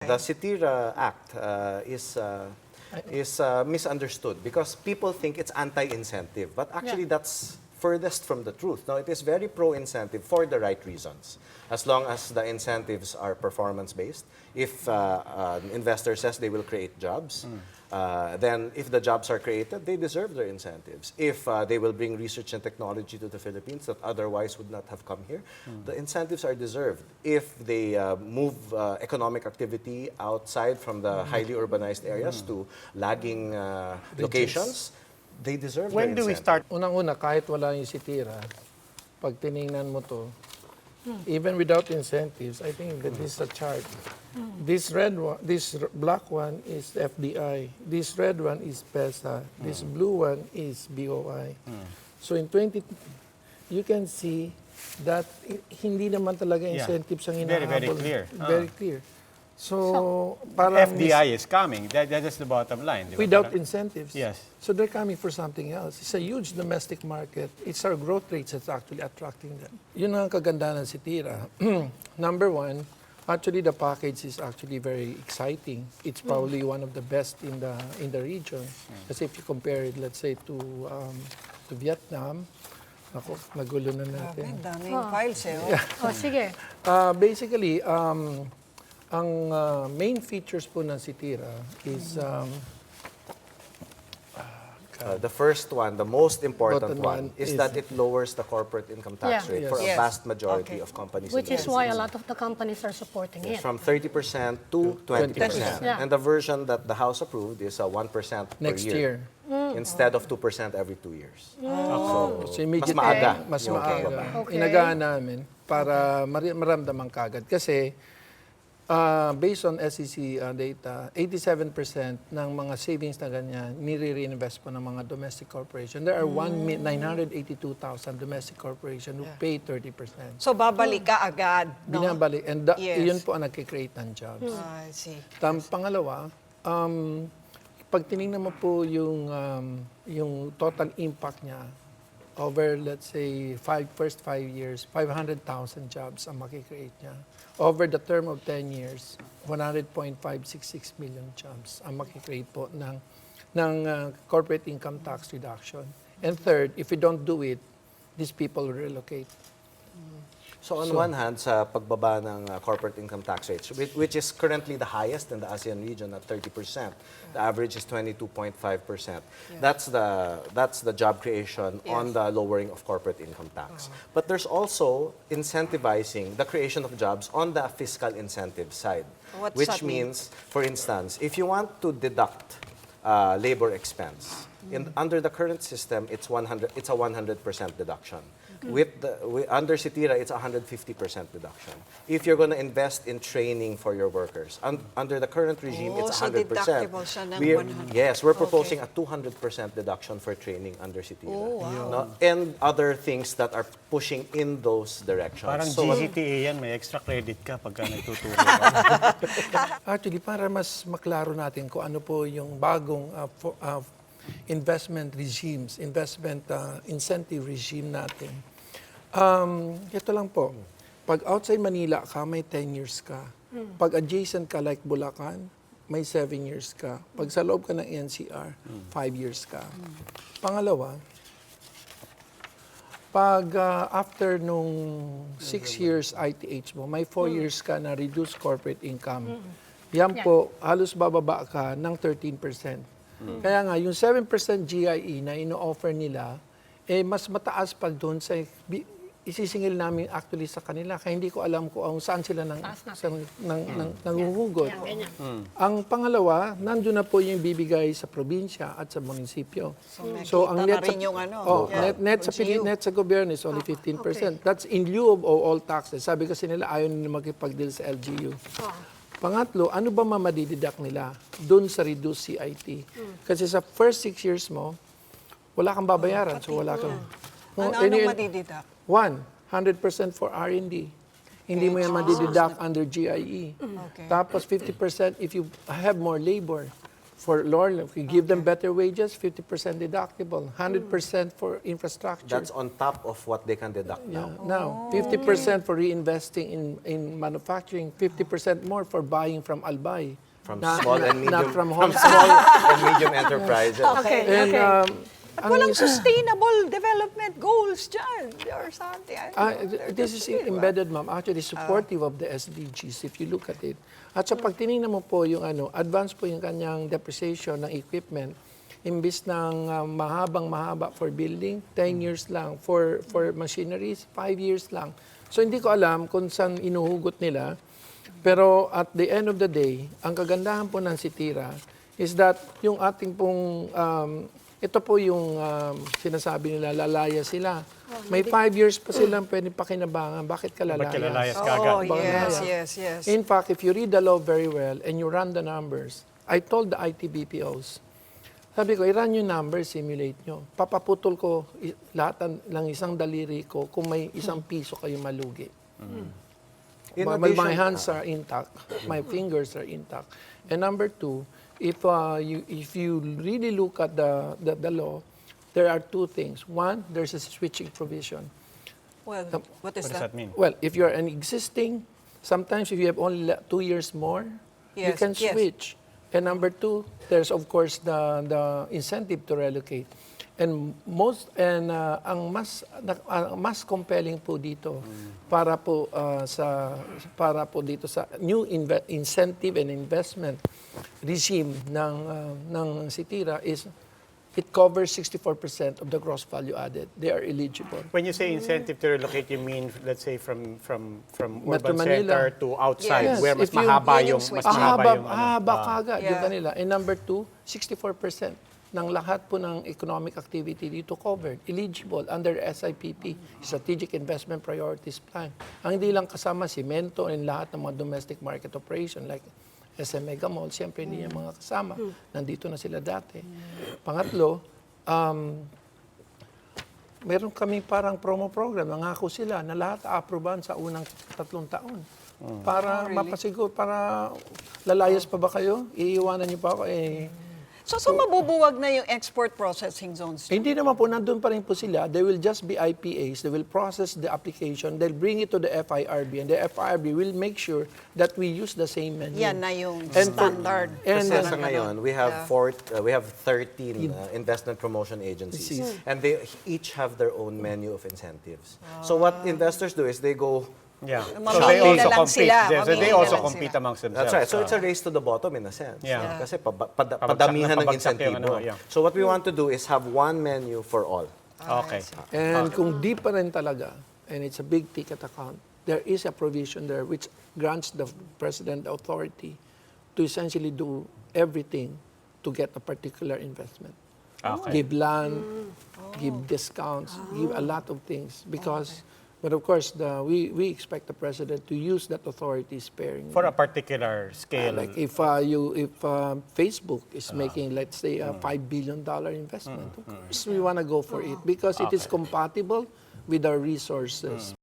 the CITIRA Act is misunderstood because people think it's anti-incentive, but actually that's furthest from the truth. Now, it is very pro-incentive for the right reasons. As long as the incentives are performance-based, if an investor says they will create jobs, then if the jobs are created, they deserve their incentives. If they will bring research and technology to the Philippines that otherwise would not have come here, the incentives are deserved. If they move economic activity outside from the highly urbanized areas to lagging locations, they deserve When do we start? Unang-una, kahit wala yung CITIRA, pag tiningnan mo to, even without incentives, I think that this is a chart. This red one, this black one is FDI. This red one is PESA. This blue one is BOI. So in you can see that hindi naman talaga incentives ang hinahabol. Very clear. Very clear. So parang FDI is coming. That is the bottom line. without incentives. Yes. So they're coming for something else. It's a huge domestic market. It's our growth rates that's actually attracting them. Yun ang kagandahan ng CITIRA. Number one, actually the package is actually very exciting. It's probably one of the best in the region. Kasi if you compare it, let's say, to Vietnam, ako, nagulo na natin. Daming files Sige. Basically, ang main features po ng CITIRA is the first one, the most important Important one is is that it lowers the corporate income tax rate for a vast majority of companies. Which in is the why a Philippines. lot of the companies are supporting it. From 30% to 20%. Yeah. And the version that the House approved is 1% next per year. instead of 2% every 2 years. So immediately, mas maaga. Mas yung maaga. pagbaba. Okay. Inagaan namin para maramdaman kagad. Kasi based on SEC data, 87% ng mga savings na ganyan, nire-reinvest po ng mga domestic corporation. There are 982,000 domestic corporation who pay 30%. So, babalik ka agad, no? Binabalik. And Yes. yun po ang nagkikreate ng jobs. I see. Pangalawa, pag tinignan mo po yung total impact niya over, let's say, first 5 years, 500,000 jobs ang makikreate niya. Over the term of 10 years, 100.566 million jobs ang makikreate po ng corporate income tax reduction. And third, if we don't do it, these people will relocate. So on one hand, sa pagbaba ng corporate income tax rates, which is currently the highest in the ASEAN region at 30%, the average is 22.5%. That's the job creation on the lowering of corporate income tax. But there's also incentivizing the creation of jobs on the fiscal incentive side, What's which that mean? means, for instance, if you want to deduct labor expense, under the current system, it's a 100% deduction. Under CITIRA, it's 150% deduction. If you're going to invest in training for your workers, under the current regime, it's 100%. So deductible siya ng 100. Yes, we're proposing a 200% deduction for training under CITIRA. Oh, wow. No? And other things that are pushing in those directions. Parang So, GCTA yan, may extra credit ka pagka nagtuturo ka. Actually, para mas maklaro natin kung ano po yung bagong investment regimes, investment incentive regime natin. Ito lang po. Pag outside Manila ka, may 10 years ka. Pag adjacent ka like Bulacan, may 7 years ka. Pag sa loob ka ng NCR, 5 years ka. Pangalawa, pag after nung 6 years ITH mo, may 4 years ka na reduced corporate income. Yan po, halos bababa ka ng 13%. Kaya nga, yung 7% GIE na ino-offer nila, mas mataas pag doon sa isisingil namin actually sa kanila. Kaya hindi ko alam kung saan sila nanguhugot. Ang pangalawa, nandun na po yung bibigay sa probinsya at sa munisipyo. So ang net sa gobyerno is only 15%. That's in lieu of all taxes. Sabi kasi nila, ayaw nila makipag-deal sa LGU. Pangatlo, ano ba mamadididak nila doon sa reduced CIT? Kasi sa first 6 years mo, wala kang babayaran. So wala kang... Anong madididak? 100% for R&D. Hindi mo yan madididak under GIE. Tapos 50% if you have more labor. For Lord, if we give them better wages, 50% deductible, 100% for infrastructure. That's on top of what they can deduct Yeah. now. Now, 50% for reinvesting in manufacturing, 50% more for buying from Albay. From Na- small and medium, not from from home. small and medium enterprises. Okay, And okay. At walang sustainable development goals dyan or something. This is embedded, ma'am. Actually, supportive of the SDGs if you look at it. At sa pag tinignan mo po yung advance po yung kanyang depreciation ng equipment, imbis ng mahaba for building, 10 years lang. For machineries, 5 years lang. So hindi ko alam kung saan inuhugot nila. Pero at the end of the day, ang kagandahan po ng CITIRA is that yung ating pong ito po yung sinasabi nila, lalaya sila. May 5 years pa silang pwede pakinabangan. Bakit ka Ba't lalaya? kalalayas ka agad? Oh, yes. In fact, if you read the law very well and you run the numbers, I told the IT BPOs, sabi ko, i-run yung numbers, simulate nyo. Papaputol ko lahat ng isang daliri ko kung may isang piso kayo malugi. In My addition- hands are intact. My fingers are intact. And number two, if you really look at the law, there are two things. One, there's a switching provision. Well, what is What does that mean? Well, if you're an existing, sometimes if you have only 2 years more, you Yes, can yes. switch. And number two, there's of course the incentive to relocate. And ang mas compelling po dito para po dito sa new incentive and investment regime ng CITIRA is it covers 64% of the gross value added. They are eligible. When you say incentive to relocate, you mean, let's say, from Metro urban Manila. center to outside, Yes, where mas if you- mahaba Yun yung, yung mas switch. mahaba yung, Ahaba kagad yung Yeah. kanila. And number two, 64% ng lahat po ng economic activity dito covered, eligible under SIPP, Strategic Investment Priorities Plan. Ang hindi lang kasama simento and lahat ng mga domestic market operation like SM Mega Mall, siyempre hindi niya mga kasama. Nandito na sila dati. Pangatlo, meron kami parang promo program. Nangako sila na lahat a-approvean sa unang 3 taon. Para mapasiguro, para lalayas pa ba kayo? Iiwanan niyo pa ako? So mabubuwag na yung export processing zones. Hindi naman po, nandun pa rin po sila. They will just be IPAs. They will process the application. They'll bring it to the FIRB. And the FIRB will make sure that we use the same menu. Yan na yung And for- standard. and- Kasi sa ngayon, we have Yeah. we have 13 investment promotion agencies, and they each have their own menu of incentives. So what investors do is they go. yeah. So Mamili they na also lang compete. sila. So Mamili they na also lang compete sila. amongst themselves. That's right. So it's a race to the bottom in a sense. Yeah. Kasi Pabagsak padamihan na ng pabagsak yung insentibo. yeah. So what we want to do is have one menu for all. Okay. And kung di pa rin talaga, and it's a big ticket account, there is a provision there which grants the president the authority to essentially do everything to get a particular investment. Okay. Give land, give discounts, give a lot of things because, but of course, we expect the president to use that authority sparingly. For a particular scale. Like if Facebook is making, let's say, a $5 billion investment, of course we want to go for it because it is compatible with our resources.